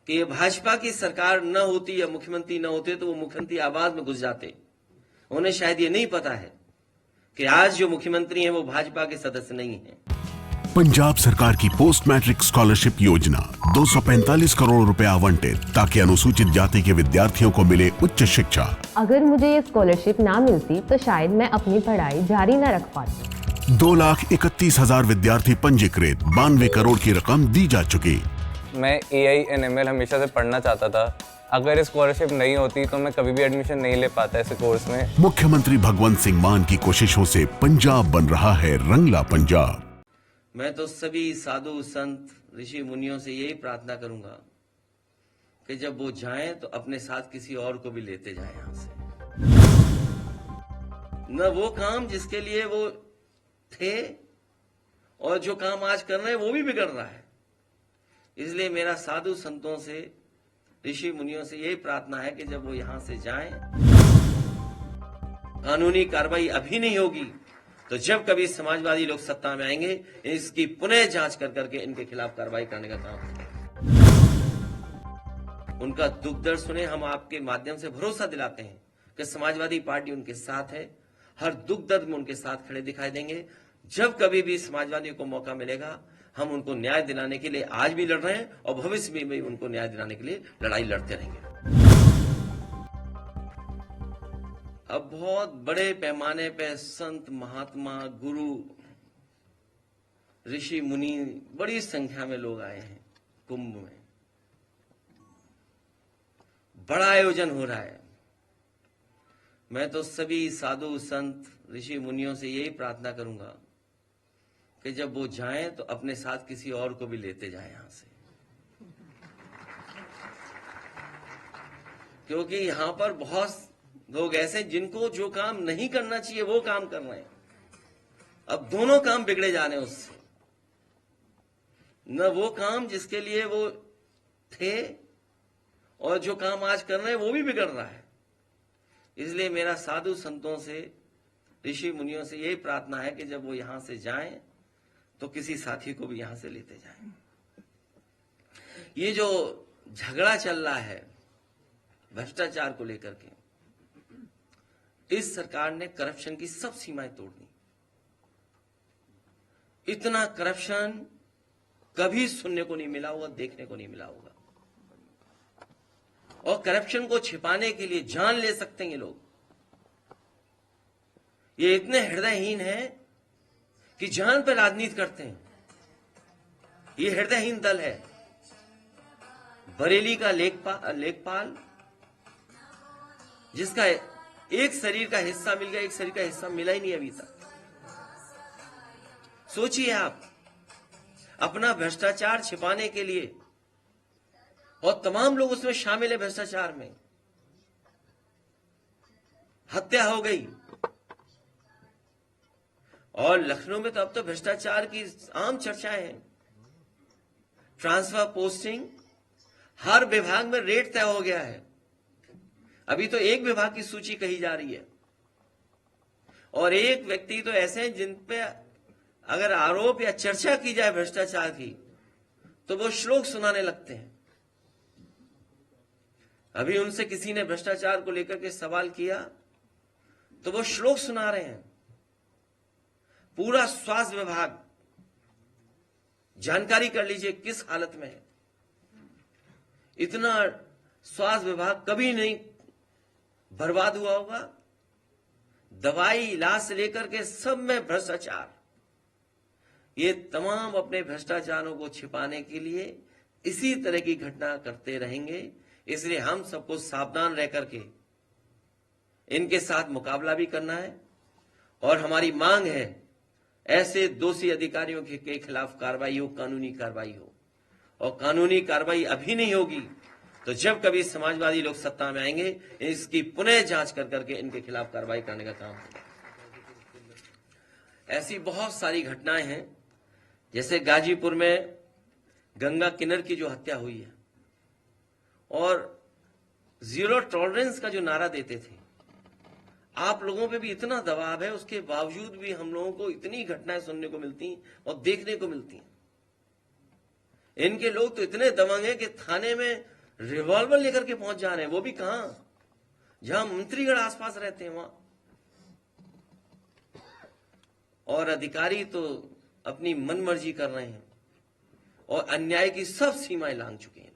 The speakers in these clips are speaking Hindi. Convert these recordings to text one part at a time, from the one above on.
कि ये भाजपा की सरकार न होती या मुख्यमंत्री न होते तो वो मुख्यमंत्री आवास में घुस जाते। उन्हें शायद ये नहीं पता है कि आज जो मुख्यमंत्री हैं वो भाजपा के सदस्य नहीं हैं। पंजाब सरकार की पोस्ट मैट्रिक स्कॉलरशिप योजना 245 करोड़ रुपए आवंटित ताकि अनुसूचित जाति के विद्यार्थियों को मिले उच्च शिक्षा। अगर मुझे ये स्कॉलरशिप ना मिलती तो शायद मैं अपनी पढ़ाई जारी न रख पाती। 2,31,000 विद्यार्थी पंजीकृत, 92 करोड़ की रकम दी जा चुकी। मैं AI/ML हमेशा से पढ़ना चाहता था। अगर स्कॉलरशिप नहीं होती तो मैं कभी भी एडमिशन नहीं ले पाता इस कोर्स में। मुख्यमंत्री भगवंत सिंह मान की कोशिशों से पंजाब बन रहा है रंगला पंजाब। मैं तो सभी साधु संत ऋषि मुनियों से यही प्रार्थना करूंगा कि जब वो जाएं तो अपने साथ किसी और को भी लेते जाएं यहां से। न वो काम जिसके लिए वो थे और जो काम आज कर रहे हैं वो भी बिगड़ रहा है। इसलिए मेरा साधु संतों से ऋषि मुनियों से यही प्रार्थना है कि जब वो यहां से जाएं, कानूनी कार्रवाई अभी नहीं होगी तो जब कभी समाजवादी लोग सत्ता में आएंगे इसकी पुनः जांच कर करके इनके खिलाफ कार्रवाई करने का काम करेंगे। उनका दुख दर्द सुने, हम आपके माध्यम से भरोसा दिलाते हैं कि समाजवादी पार्टी उनके साथ है। हर दुख दर्द में उनके साथ खड़े दिखाई देंगे। जब कभी भी समाजवादियों को मौका मिलेगा हम उनको न्याय दिलाने के लिए आज भी लड़ रहे हैं और भविष्य में भी उनको न्याय दिलाने के लिए लड़ाई लड़ते रहेंगे। अब बहुत बड़े पैमाने पे संत महात्मा गुरु ऋषि मुनि बड़ी संख्या में लोग आए हैं। कुंभ में बड़ा आयोजन हो रहा है। मैं तो सभी साधु संत ऋषि मुनियों से यही प्रार्थना करूंगा कि जब वो जाएं तो अपने साथ किसी और को भी लेते जाएं यहां से, क्योंकि यहां पर बहुत लोग ऐसे जिनको जो काम नहीं करना चाहिए वो काम कर रहे हैं। अब दोनों काम बिगड़े जा रहे हैं उससे। न वो काम जिसके लिए वो थे और जो काम आज कर रहे हैं वो भी बिगड़ रहा है। इसलिए मेरा साधु संतों से ऋषि मुनियों से यही प्रार्थना है कि जब वो यहां से जाएं तो किसी साथी को भी यहां से लेते जाएं। ये जो झगड़ा चल रहा है भ्रष्टाचार को लेकर के, इस सरकार ने करप्शन की सब सीमाएं तोड़ दी। इतना करप्शन कभी सुनने को नहीं मिला होगा, देखने को नहीं मिला होगा। और करप्शन को छिपाने के लिए जान ले सकते हैं ये लोग। ये इतने हृदयहीन हैं कि जान पर राजनीति करते हैं। ये हृदयहीन दल है। बरेली का लेखपाल जिसका एक शरीर का हिस्सा मिल गया, एक शरीर का हिस्सा मिला ही नहीं अभी तक। सोचिए आप, अपना भ्रष्टाचार छिपाने के लिए, और तमाम लोग उसमें शामिल है भ्रष्टाचार में। हत्या हो गई। और लखनऊ में तो अब तो भ्रष्टाचार की आम चर्चाएं हैं। ट्रांसफर पोस्टिंग, हर विभाग में रेट तय हो गया है। अभी तो एक विभाग की सूची कही जा रही है और एक व्यक्ति तो ऐसे हैं जिन पे अगर आरोप या चर्चा की जाए भ्रष्टाचार की तो वो श्लोक सुनाने लगते हैं। अभी उनसे किसी ने भ्रष्टाचार को लेकर के सवाल किया तो वो श्लोक सुना रहे हैं। पूरा स्वास्थ्य विभाग, जानकारी कर लीजिए किस हालत में है। इतना स्वास्थ्य विभाग कभी नहीं बर्बाद हुआ होगा। दवाई, इलाज से लेकर के सब में भ्रष्टाचार। ये तमाम अपने भ्रष्टाचारों को छिपाने के लिए इसी तरह की घटना करते रहेंगे। इसलिए हम सबको सावधान रह करके इनके साथ मुकाबला भी करना है। और हमारी मांग है ऐसे दोषी अधिकारियों के खिलाफ कार्रवाई हो, कानूनी कार्रवाई हो। और कानूनी कार्रवाई अभी नहीं होगी तो जब कभी समाजवादी लोग सत्ता में आएंगे इसकी पुनः जांच कर करके इनके खिलाफ कार्रवाई करने का काम होगा। ऐसी बहुत सारी घटनाएं हैं, जैसे गाजीपुर में गंगा किन्नर की जो हत्या हुई है और जीरो टॉलरेंस का जो नारा देते थे। आप लोगों पे भी इतना दबाव है, उसके बावजूद भी हम लोगों को इतनी घटनाएं सुनने को मिलती और देखने को मिलती हैं। इनके लोग तो इतने दबंग हैं कि थाने में रिवॉल्वर लेकर के पहुंच जा रहे हैं, वो भी कहां, जहां मंत्रीगण आसपास रहते हैं वहां। और अधिकारी तो अपनी मनमर्जी कर रहे हैं और अन्याय की सब सीमाएं लांघ चुके हैं।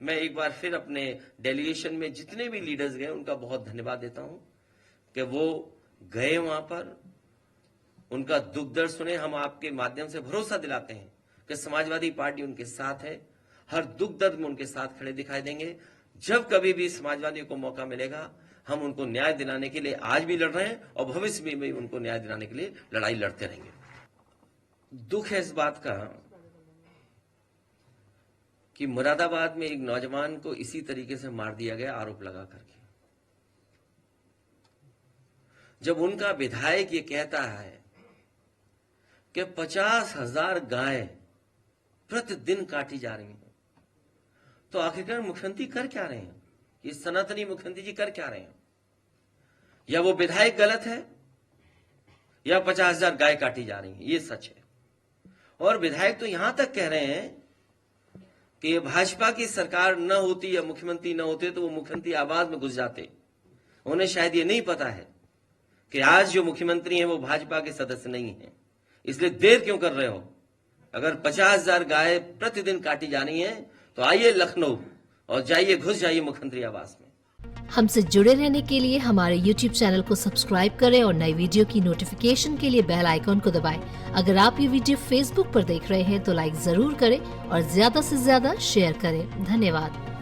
मैं एक बार फिर अपने डेलीगेशन में जितने भी लीडर्स गए उनका बहुत धन्यवाद देता हूं कि वो गए वहां पर, उनका दुख दर्द सुने। हम आपके माध्यम से भरोसा दिलाते हैं कि समाजवादी पार्टी उनके साथ है, हर दुख दर्द में उनके साथ खड़े दिखाई देंगे। जब कभी भी समाजवादियों को मौका मिलेगा हम उनको न्याय दिलाने के लिए आज भी लड़ रहे हैं और भविष्य में भी उनको न्याय दिलाने के लिए लड़ाई लड़ते रहेंगे। दुख है इस बात का कि मुरादाबाद में एक नौजवान को इसी तरीके से मार दिया गया आरोप लगा करके। जब उनका विधायक ये कहता है कि 50,000 गाय प्रतिदिन काटी जा रही हैं, तो आखिरकार मुख्यमंत्री कर क्या रहे हैं? ये सनातनी मुख्यमंत्री जी कर क्या रहे हैं? या वो विधायक गलत है या 50,000 गाय काटी जा रही हैं, ये सच है। और विधायक तो यहां तक कह रहे हैं कि ये भाजपा की सरकार न होती या मुख्यमंत्री न होते तो वो मुख्यमंत्री आवास में घुस जाते। उन्हें शायद ये नहीं पता है कि आज जो मुख्यमंत्री हैं वो भाजपा के सदस्य नहीं हैं, इसलिए देर क्यों कर रहे हो? अगर 50,000 गाय प्रतिदिन काटी जा रही हैं तो आइए लखनऊ और जाइए, घुस जाइए मुख्यमंत्री आवास में। हमसे जुड़े रहने के लिए हमारे YouTube चैनल को सब्सक्राइब करें और नई वीडियो की नोटिफिकेशन के लिए बेल आइकॉन को दबाएं। अगर आप ये वीडियो Facebook पर देख रहे हैं तो लाइक जरूर करें और ज्यादा से ज्यादा शेयर करें। धन्यवाद।